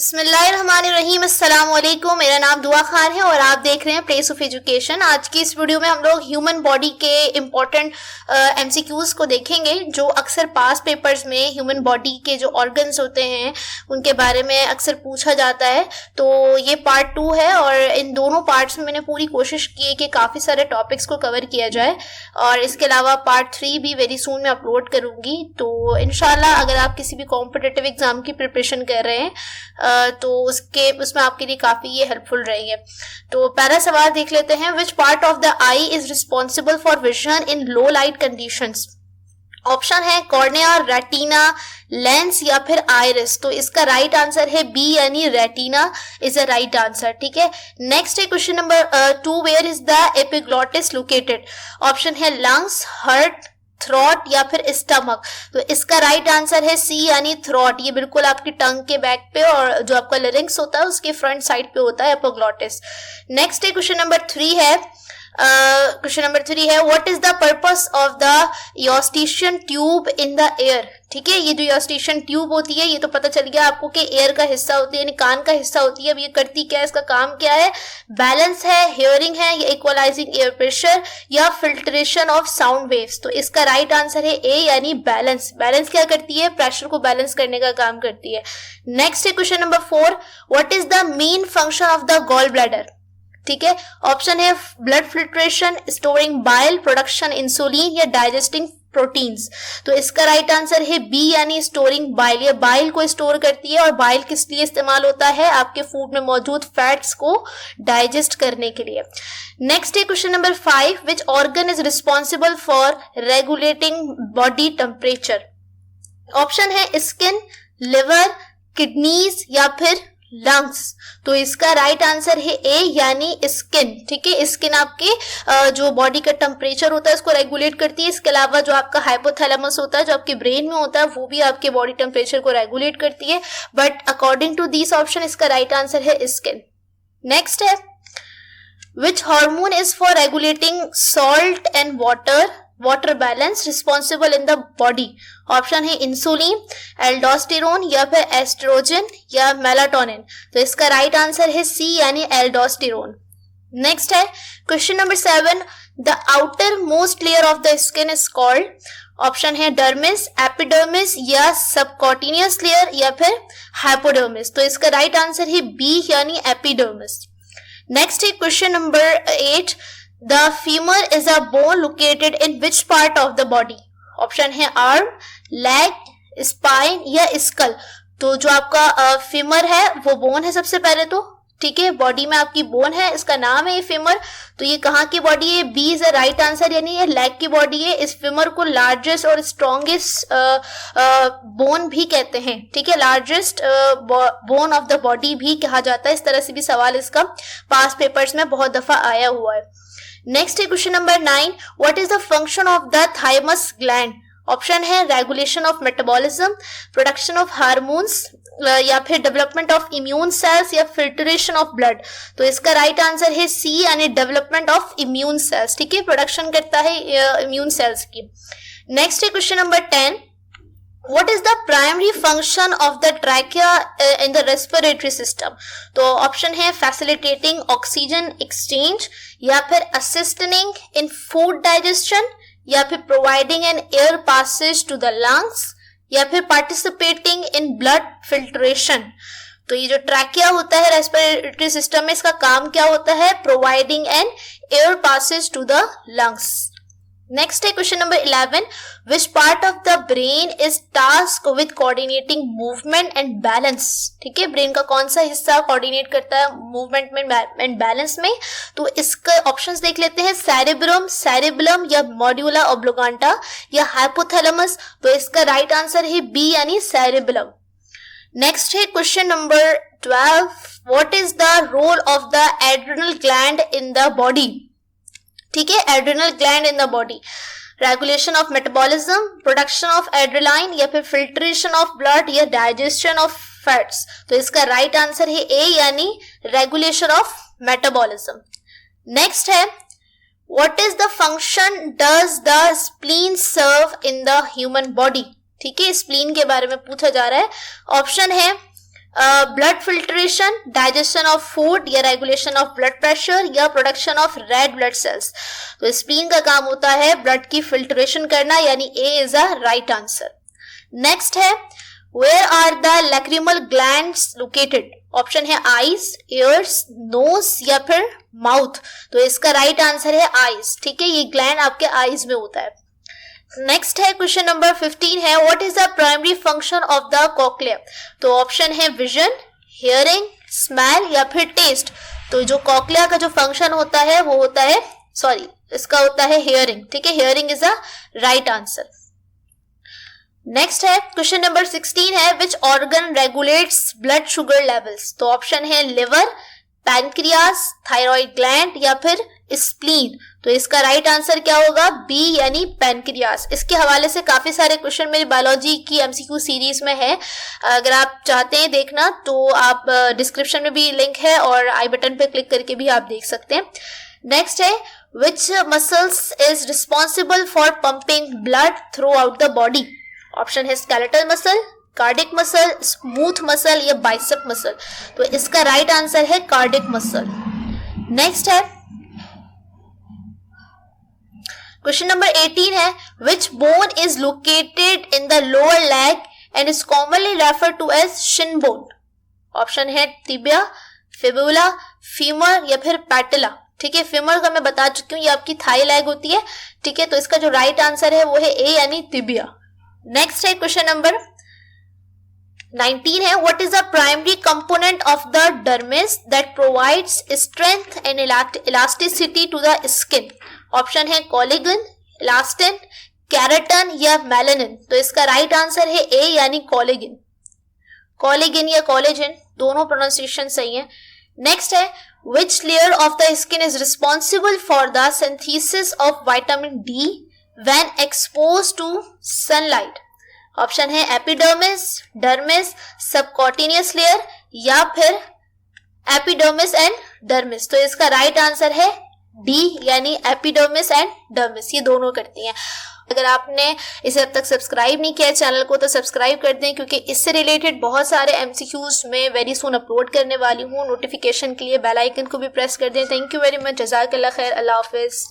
बिस्मिल्लाहिर्रहमानिर्रहीम, अस्सलाम वालेकुम। मेरा नाम दुआ खान है और आप देख रहे हैं प्लेस ऑफ एजुकेशन। आज की इस वीडियो में हम लोग ह्यूमन बॉडी के इम्पोर्टेंट एमसीक्यूज को देखेंगे जो अक्सर पास पेपर्स में ह्यूमन बॉडी के जो ऑर्गन्स होते हैं उनके बारे में अक्सर पूछा जाता है। तो ये पार्ट 2 है और इन दोनों पार्ट्स में मैंने पूरी कोशिश की है कि काफ़ी सारे टॉपिक्स को कवर किया जाए और इसके अलावा पार्ट 3 भी वेरी सून मैं अपलोड करूँगी। तो इंशाल्लाह अगर आप किसी भी कॉम्पिटिटिव एग्जाम की प्रिपरेशन कर रहे हैं तो उसमें आपके लिए काफी ये हेल्पफुल रहेंगे। तो पहला सवाल देख लेते हैं, which part of the eye is responsible for vision in low light conditions. Option है कॉर्निया, रेटिना, लेंस या फिर आइरिस। तो इसका राइट आंसर है बी यानी retina is a right answer. ठीक है, नेक्स्ट है question number 2, where is the epiglottis located. Option है लंग्स, हार्ट, थ्रॉट या फिर स्टमक। तो इसका राइट आंसर है सी यानी थ्रॉट। ये बिल्कुल आपकी टंग के बैक पे और जो आपका लरिंक्स होता है उसके फ्रंट साइड पे होता है एपिग्लॉटिस। नेक्स्ट है क्वेश्चन नंबर 3 है, what is the purpose of the Eustachian tube in the air. ठीक है, ये जो योस्टिशियन ट्यूब होती है ये तो पता चल गया आपको कि एयर का हिस्सा होती है यानी कान का हिस्सा होती है। अब ये करती क्या है, इसका काम क्या है, बैलेंस है, हियरिंग है या इक्वलाइजिंग एयर प्रेशर या फिल्ट्रेशन ऑफ साउंड वेव्स। तो इसका राइट आंसर है ए यानी बैलेंस। बैलेंस क्या करती है, प्रेशर को बैलेंस करने का काम करती है। नेक्स्ट है question number 4, what is the main function of the gall bladder. ठीक है, ऑप्शन है blood filtration, storing bile, production insulin या डाइजेस्टिंग प्रोटीन्स। तो इसका राइट आंसर है बी यानी स्टोरिंग बाइल। ये बाइल को स्टोर करती है और बाइल किस लिए इस्तेमाल होता है, आपके फूड में मौजूद फैट्स को डाइजेस्ट करने के लिए। नेक्स्ट है question number 5, which organ is responsible for regulating body temperature. Option है स्किन, लिवर, किडनीज या फिर लंग्स। तो इसका राइट आंसर है ए यानी स्किन। ठीक है, स्किन आपके जो बॉडी का टेम्परेचर होता है उसको रेगुलेट करती है। इसके अलावा जो आपका हाइपोथैलेमस होता है जो आपके ब्रेन में होता है वो भी आपके बॉडी टेम्परेचर को रेगुलेट करती है। But according to this option इसका राइट आंसर है स्किन। नेक्स्ट है, which hormone is for regulating salt and water balance responsible in the body. Option है इंसुलिन, एल्डोस्टेरोन या फिर एस्ट्रोजन या मेलाटोनिन। तो इसका राइट आंसर है सी यानी एल्डोस्टेरोन। नेक्स्ट है question number 7, the outer most layer of the skin is called. Option है डर्मिस, एपिडर्मिस या सबकॉटिनियस लेयर या फिर हाइपोडर्मिस। तो इसका राइट आंसर है बी यानी एपिडर्मिस। नेक्स्ट है question number 8, the femur is a bone located in which part of the body। Option है आर्म, लेग, स्पाइन या स्कल। तो जो आपका फीमर है वो बोन है सबसे पहले तो। ठीक है, बॉडी में आपकी बोन है, इसका नाम है ये फीमर। तो ये कहाँ की बॉडी है, B is a right answer यानी ये लेग की बॉडी है। इस फीमर को लार्जेस्ट और स्ट्रॉन्गेस्ट बोन भी कहते हैं। ठीक है, largest bone of the body भी कहा जाता है। इस तरह से भी सवाल इसका पास पेपर्स में बहुत दफा आया हुआ है। नेक्स्ट है question number 9, what is the function of the thymus gland. Option है regulation of metabolism, production of hormones या फिर डेवलपमेंट ऑफ इम्यून सेल्स या फिल्ट्रेशन ऑफ ब्लड। तो इसका राइट आंसर है सी यानी डेवलपमेंट ऑफ इम्यून सेल्स। ठीक है, प्रोडक्शन करता है इम्यून सेल्स की। नेक्स्ट है question number 10, what is the primary function of the trachea in the respiratory system। तो ऑप्शन है facilitating oxygen exchange या फिर assisting in food digestion या फिर providing an air passage to the lungs या फिर participating in blood filtration। तो ये जो ट्रैकिया होता है रेस्पिरेटरी सिस्टम में इसका काम क्या होता है, providing an air passage to the lungs. Next है question number 11, which part of the brain is task with coordinating movement and balance. ठीक है, ब्रेन का कौन सा हिस्सा कोऑर्डिनेट करता है मूवमेंट में एंड बैलेंस में। तो इसका ऑप्शंस देख लेते हैं, सेरेब्रम, सेरेबलम या मॉड्यूला ऑब्लिगाटा या हाइपोथैलेमस। तो इसका राइट आंसर है बी यानी सेरेबलम। नेक्स्ट है question number 12, what is the role of the adrenal gland in the body. ठीक है, adrenal gland in the body, regulation of metabolism, production of adrenaline या फिर फिल्ट्रेशन ऑफ ब्लड या digestion of fats. तो इसका right answer है A यानी regulation of metabolism. Next है, what is the function does the spleen serve in the human body. ठीक है, स्प्लीन के बारे में पूछा जा रहा है। ऑप्शन है blood filtration, digestion of food या रेगुलेशन ऑफ ब्लड प्रेशर या production of red blood cells. तो स्प्लीन का काम होता है ब्लड की फिल्ट्रेशन करना, यानी A is a right answer. Next है where are the lacrimal glands located. Option है आईज, ईयर्स, नोज या फिर माउथ। तो इसका राइट आंसर है आईज। ठीक है, ये ग्लैंड आपके आईज में होता है। नेक्स्ट है क्वेश्चन नंबर 15 है what is the primary function of the cochlea. तो ऑप्शन है विजन, हियरिंग, स्मेल या फिर टेस्ट। तो जो कॉक्लिया का जो फंक्शन होता है वो होता है, सॉरी इसका होता है हियरिंग। ठीक है, hearing is the right answer. Next है क्वेश्चन नंबर 16 है which organ regulates blood sugar levels. तो ऑप्शन है लिवर, पैनक्रियास, थायराइड ग्लैंड या फिर स्प्लीन। तो इसका राइट आंसर क्या होगा, बी यानी पैनक्रियास। इसके हवाले से काफी सारे क्वेश्चन मेरी बायोलॉजी की एमसीक्यू सीरीज में है, अगर आप चाहते हैं देखना तो आप डिस्क्रिप्शन में भी लिंक है और आई बटन पे क्लिक करके भी आप देख सकते हैं। नेक्स्ट है which muscles is responsible for pumping blood throughout the body. Option है skeletal muscle, cardiac muscle, smooth muscle या बाइसेप मसल। तो इसका राइट आंसर है कार्डिक मसल। नेक्स्ट है क्वेश्चन नंबर 18 है which bone is located in the lower leg and is commonly referred to as shin bone. Option है tibia, fibula, femur या फिर पैटेला। ठीक है, फीमर का मैं बता चुकी हूँ, ये आपकी थाई लेग होती है। ठीक है, तो इसका जो राइट आंसर है वो है ए यानी टिबिया। नेक्स्ट है क्वेश्चन नंबर 19 है what is the primary component of the dermis that provides strength and elasticity to the skin. Option है कोलेजन, इलास्टिन, केराटिन या मेलानिन। तो इसका राइट आंसर है ए यानी कोलेजन। कोलेजन या कोलेजन दोनों प्रोनाउंसिएशन सही है। नेक्स्ट है which layer of the skin is responsible for the synthesis of vitamin D when exposed to sunlight। Option है एपिडर्मिस, डर्मिस, सबकॉटिनियस लेयर या फिर एपिडर्मिस एंड डर्मिस। तो इसका राइट आंसर है डी यानी एपिडर्मिस एंड डर्मिस, ये दोनों करती हैं। अगर आपने इसे अब तक सब्सक्राइब नहीं किया चैनल को तो सब्सक्राइब कर दें, क्योंकि इससे रिलेटेड बहुत सारे एमसीक्यूज में वेरी सून अपलोड करने वाली हूँ। नोटिफिकेशन के लिए बेल आइकन को भी प्रेस कर दें। थैंक यू वेरी मच, जज़ाकल्लाह खैर, अल्लाह हाफिज।